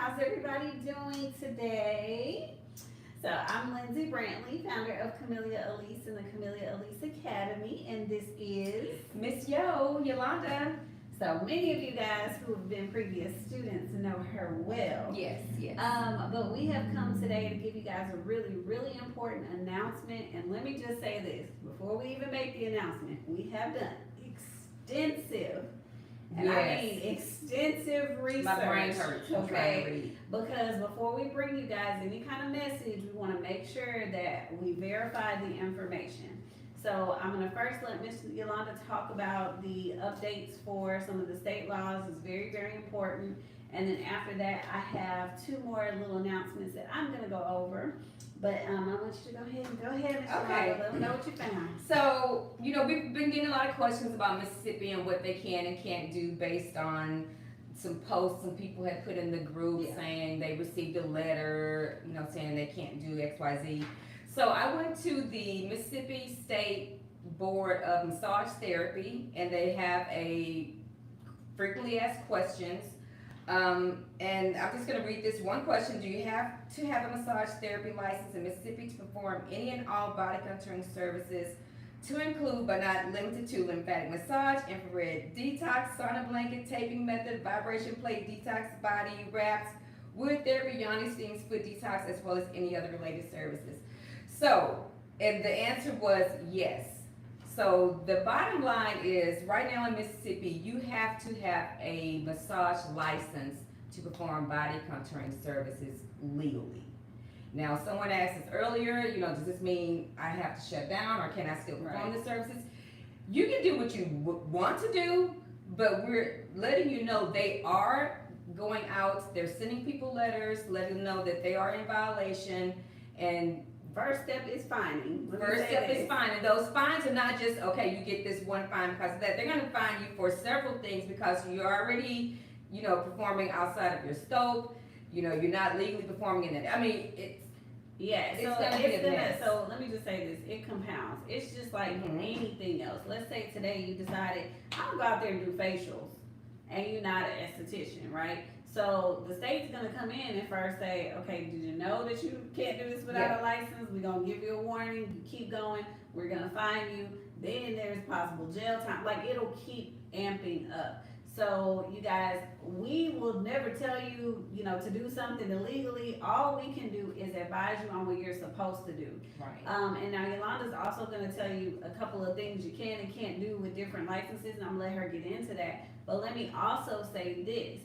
How's everybody doing today? So I'm Lindsay Brantley, founder of Camellia Alise and the Camellia Alise Academy, and this is Miss Yo, Yolanda. so many of you guys who have been previous students know her well. Yes, yes. But we have come today to give you guys a really, really important announcement. And let me just say this before we even make the announcement: we have done extensive. And Yes. I mean extensive research. My brain hurts. I'm trying to read. Because before we bring you guys any kind of message, we want to make sure that we verify the information. So I'm going to first let Miss Yolanda talk about the updates for some of the state laws. It's very, very important. And then after that, I have two more little announcements that I'm going to go over. But I want you to go ahead, Miss Yolanda. Let them know what you found. So, we've been getting a lot of questions about Mississippi and what they can and can't do based on some posts some people had put in the group saying they received a letter, saying they can't do X, Y, Z. So I went to the Mississippi State Board of Massage Therapy, and they have a frequently asked questions. And I'm just going to read this one question. Do you have to have a massage therapy license in Mississippi to perform any and all body contouring services, to include but not limited to lymphatic massage, infrared detox, sauna blanket, taping method, vibration plate detox, body wraps, wood therapy, yoni steams, foot detox, as well as any other related services? So, and the answer was yes. So the bottom line is, right now in Mississippi, you have to have a massage license to perform body contouring services legally. Now, someone asked us earlier, does this mean I have to shut down, or can I still perform the services? You can do what you want to do, but we're letting you know they are going out, they're sending people letters, letting them know that they are in violation, and First step is fining. First step is fine, and those fines are not just, okay, you get this one fine because of that. They're gonna fine you for several things because you're already, performing outside of your scope. You're not legally performing in it. I mean, so let me just say this, it compounds. It's just like anything else. Let's say today you decided, I'm gonna go out there and do facials, and you're not an esthetician, right? So the state's gonna come in and first say, okay, did you know that you can't do this without a license? We're gonna give you a warning, you keep going, we're gonna fine you, then there's possible jail time, like it'll keep amping up. So you guys, we will never tell you, to do something illegally. All we can do is advise you on what you're supposed to do. Right. And now Yolanda's also gonna tell you a couple of things you can and can't do with different licenses, and I'm gonna let her get into that. But let me also say this.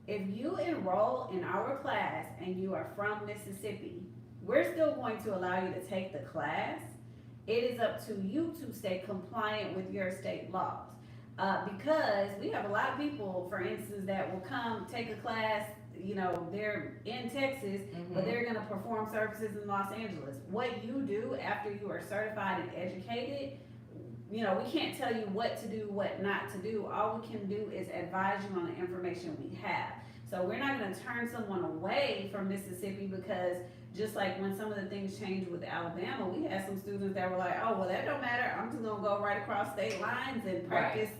If you enroll in our class and you are from Mississippi, we're still going to allow you to take the class. It is up to you to stay compliant with your state laws. Because we have a lot of people, for instance, that will come take a class, they're in Texas, but they're gonna perform services in Los Angeles. What you do after you are certified and educated, we can't tell you what to do, what not to do. All we can do is advise you on the information we have. So we're not going to turn someone away from Mississippi, because just like when some of the things changed with Alabama, we had some students that were like, oh, well, that don't matter. I'm just going to go right across state lines and practice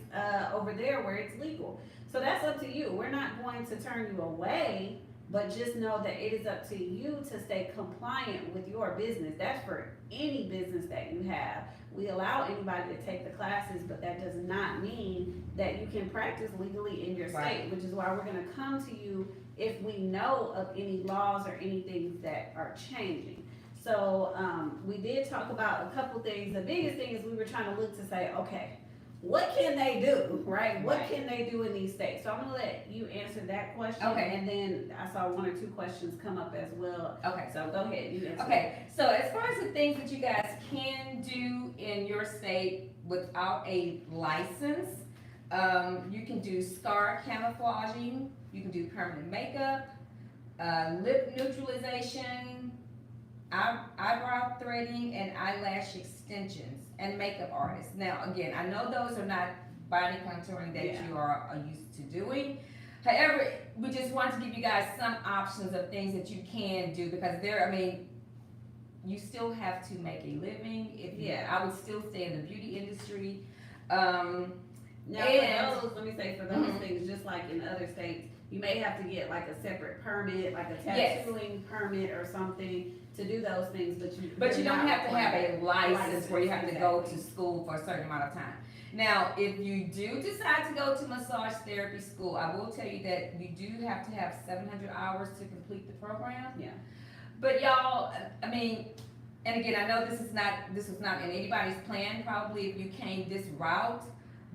over there where it's legal. So that's up to you. We're not going to turn you away, but just know that it is up to you to stay compliant with your business. That's for any business that you have. We allow anybody to take the classes, but that does not mean that you can practice legally in your state, which is why we're gonna come to you if we know of any laws or anything that are changing. So we did talk about a couple things. The biggest thing is we were trying to look to say, okay, what can they do, right? What can they do in these states? So I'm gonna let you answer that question. Okay. And then I saw one or two questions come up as well. Okay. So go ahead, you answer. Okay, so as far as the things that you guys can do in your state without a license, you can do scar camouflaging, you can do permanent makeup, lip neutralization, eyebrow threading, and eyelash extensions, and makeup artists. Now, again, I know those are not body contouring that you are used to doing. However, we just want to give you guys some options of things that you can do, because you still have to make a living. I would still stay in the beauty industry. Now, for those, let me say, for those things, just like in other states, You may have to get like a separate permit, like a Yes. tattooing permit or something to do those things, But you you're don't not have to have a license license, where you have to go exactly. to school for a certain amount of time. Now, if you do decide to go to massage therapy school, I will tell you that you do have to have 700 hours to complete the program. Yeah. But y'all, I mean, and again, I know this was not in anybody's plan probably if you came this route,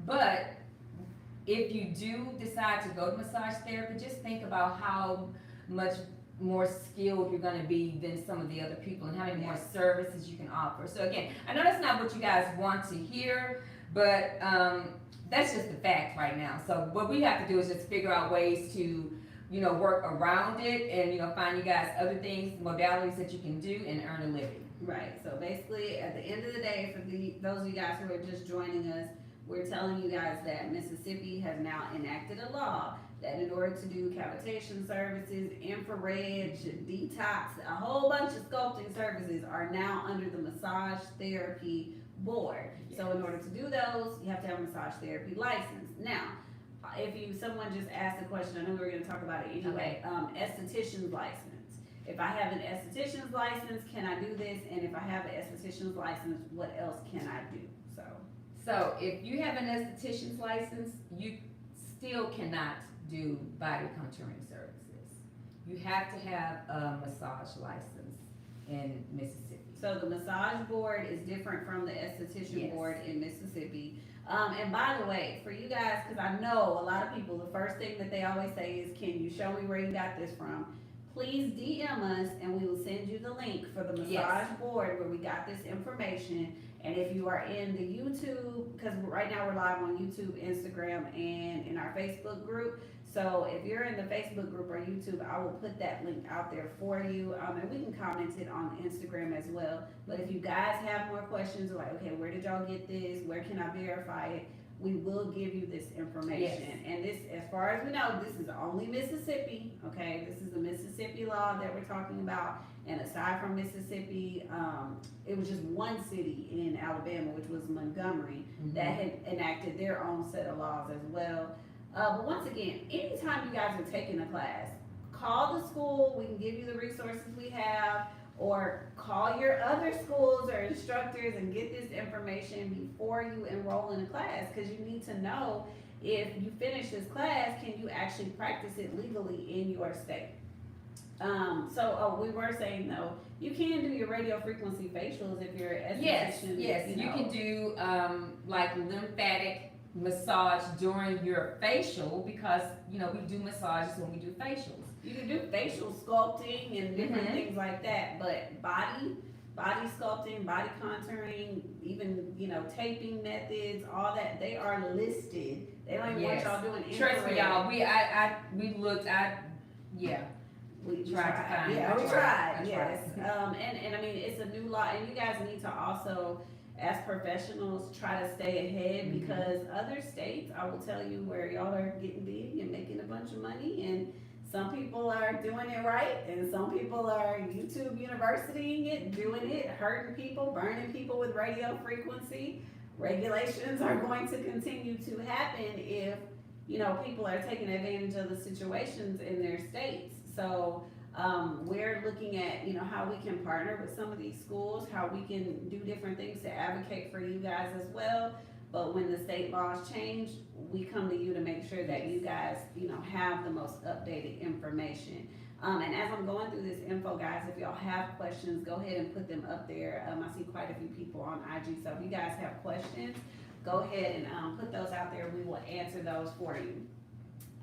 but if you do decide to go to massage therapy, just think about how much more skilled you're gonna be than some of the other people and how many more services you can offer. So again, I know that's not what you guys want to hear, but that's just the fact right now. So what we have to do is just figure out ways to, work around it and, find you guys other things, modalities that you can do and earn a living. Right, so basically, at the end of the day, for those of you guys who are just joining us, we're telling you guys that Mississippi has now enacted a law that in order to do cavitation services, infrared, detox, a whole bunch of sculpting services are now under the massage therapy board. So in order to do those, you have to have a massage therapy license. Now, someone just asked a question, I know we were gonna talk about it anyway, esthetician's license. If I have an esthetician's license, can I do this? And if I have an esthetician's license, what else can I do? So if you have an esthetician's license, you still cannot do body contouring services. You have to have a massage license in Mississippi. So the massage board is different from the esthetician Yes. board in Mississippi. And by the way, for you guys, because I know a lot of people, the first thing that they always say is, can you show me where you got this from? Please DM us and we will send you the link for the massage board where we got this information. And if you are in the YouTube, because right now we're live on YouTube, Instagram, and in our Facebook group. So if you're in the Facebook group or YouTube, I will put that link out there for you. And we can comment it on Instagram as well. But if you guys have more questions, like, okay, where did y'all get this? Where can I verify it? We will give you this information. Yes. And this, as far as we know, this is only Mississippi, okay? This is the Mississippi law that we're talking about. And aside from Mississippi, it was just one city in Alabama, which was Montgomery, that had enacted their own set of laws as well. But once again, anytime you guys are taking a class, call the school, we can give you the resources we have, or call your other schools or instructors and get this information before you enroll in a class, because you need to know if you finish this class, can you actually practice it legally in your state. We were saying though, you can do your radio frequency facials if you're an esthetician. Yes, you can do like lymphatic massage during your facial, because we do massages when we do facials. You can do facial sculpting and different things like that, but body sculpting, body contouring, even taping methods, all that, they are listed. They don't even want y'all doing infrared. Trust me, y'all. We looked. We tried to find. Yeah, we tried. Yes. tried. And I mean, it's a new law, and you guys need to also, as professionals, try to stay ahead, because other states, I will tell you, where y'all are getting big and making a bunch of money, and some people are doing it right, and some people are YouTube universitying it, doing it, hurting people, burning people with radio frequency. Regulations are going to continue to happen if people are taking advantage of the situations in their states. So we're looking at how we can partner with some of these schools, how we can do different things to advocate for you guys as well. But when the state laws change, we come to you to make sure that you guys have the most updated information. And as I'm going through this info, guys, if y'all have questions, go ahead and put them up there. I see quite a few people on IG, so if you guys have questions, go ahead and put those out there. We will answer those for you.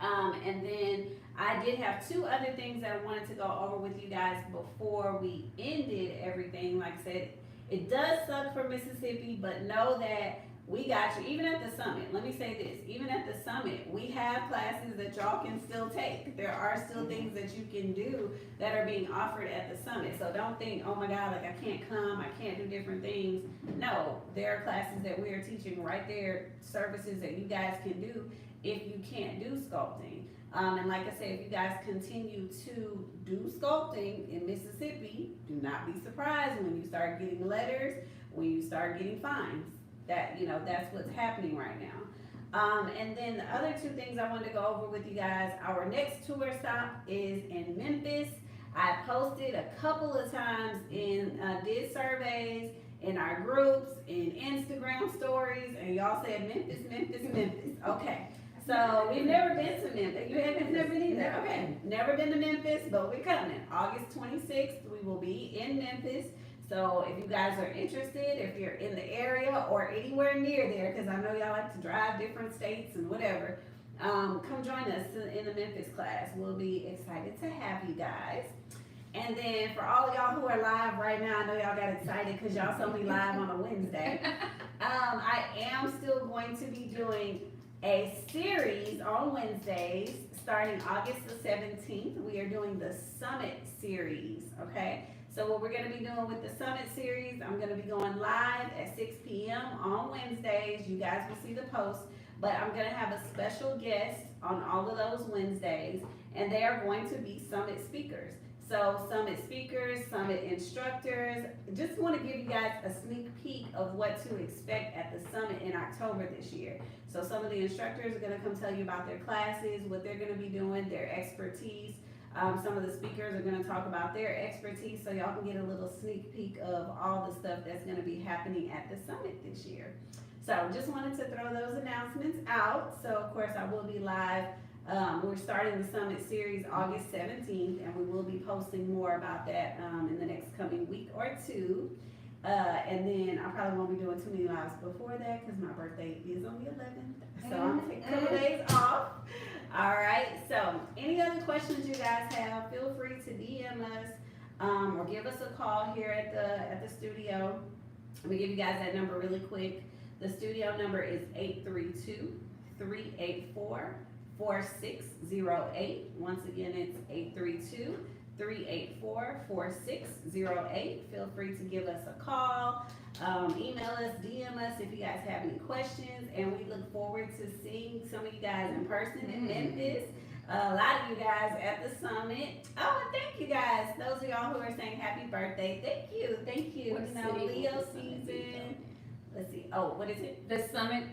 And then I did have two other things that I wanted to go over with you guys before we ended everything. Like I said, it does suck for Mississippi, but know that we got you. Even at the summit, let me say this, even at the summit, we have classes that y'all can still take. There are still things that you can do that are being offered at the summit. So don't think, oh my God, like I can't come, I can't do different things. No, there are classes that we are teaching right there, services that you guys can do if you can't do sculpting. And like I said, if you guys continue to do sculpting in Mississippi, do not be surprised when you start getting letters, when you start getting fines. That's what's happening right now. And then the other two things I wanted to go over with you guys, our next tour stop is in Memphis. I posted a couple of times did surveys in our groups, in Instagram stories, and y'all said Memphis, Memphis, Memphis. Okay. So we've never been to Memphis. You haven't never been either. Okay. Never been to Memphis, but we're coming. August 26th, we will be in Memphis. So if you guys are interested, if you're in the area or anywhere near there, because I know y'all like to drive different states and whatever, come join us in the Memphis class. We'll be excited to have you guys. And then for all of y'all who are live right now, I know y'all got excited because y'all saw me live on a Wednesday. I am still going to be doing a series on Wednesdays starting August the 17th. We are doing the Summit series, okay? So what we're going to be doing with the Summit series, I'm going to be going live at 6 p.m. on Wednesdays. You guys will see the post, but I'm going to have a special guest on all of those Wednesdays, and they are going to be Summit speakers. So Summit speakers, Summit instructors, just want to give you guys a sneak peek of what to expect at the Summit in October this year. So some of the instructors are going to come tell you about their classes, what they're going to be doing, their expertise. Some of the speakers are going to talk about their expertise, so y'all can get a little sneak peek of all the stuff that's going to be happening at the Summit this year. So just wanted to throw those announcements out. So of course I will be live. We're starting the Summit series August 17th, and we will be posting more about that in the next coming week or two. And then I probably won't be doing too many lives before that because my birthday is on the 11th. So I'm going to take a couple days off. All right. So any other questions you guys have, feel free to DM us or give us a call here at the studio. Let me give you guys that number really quick. The studio number is 832-384-4608. Once again, it's 832-384-4608. Feel free to give us a call, email us, DM us if you guys have any questions, and we look forward to seeing some of you guys in person in Memphis. A lot of you guys at the Summit. Oh, and thank you guys. Those of y'all who are saying happy birthday. Thank you. Thank you. What You know, city Leo was the Summit season. Let's see. Oh, what is it? The Summit.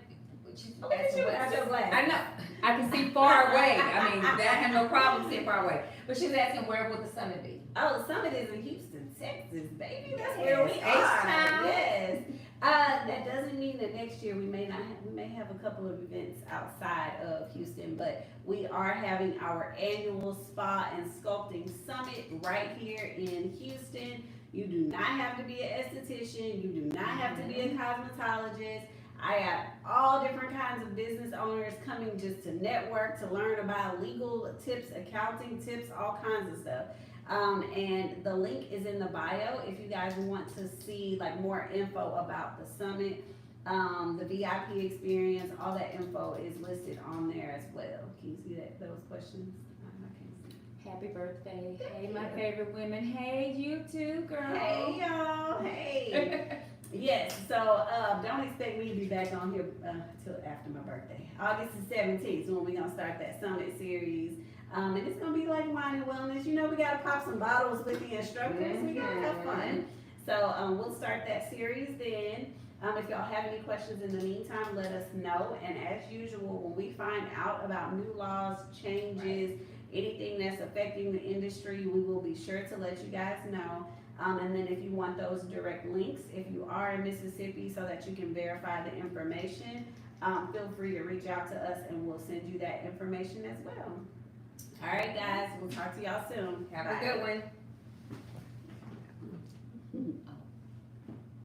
Look at you. I just laughed. I know. I can see far away. I mean, I have no problem seeing far away. But she's asking where will the Summit be? Oh, the Summit is in Houston, Texas, baby. That's Yes, where we are. H-Town. Yes. That doesn't mean that next year we may have a couple of events outside of Houston, but we are having our annual spa and sculpting summit right here in Houston. You do not have to be an esthetician. You do not have to be a cosmetologist. I got all different kinds of business owners coming just to network, to learn about legal tips, accounting tips, all kinds of stuff. And the link is in the bio if you guys want to see like more info about the summit, the VIP experience, all that info is listed on there as well. Can you see those questions? I can't see. Happy birthday. Hey, my favorite women. Hey, you too, girl. Hey, y'all. Hey. Yes, so don't expect me to be back on here till after my birthday. August the 17th is when we're going to start that summit series. And it's going to be like wine and wellness. You know, we got to pop some bottles with the instructors. We got to have fun. So we'll start that series then. If y'all have any questions in the meantime, let us know. And as usual, when we find out about new laws, changes, anything that's affecting the industry, we will be sure to let you guys know. And then if you want those direct links, if you are in Mississippi so that you can verify the information, feel free to reach out to us and we'll send you that information as well. All right, guys, we'll talk to y'all soon. Have a good one.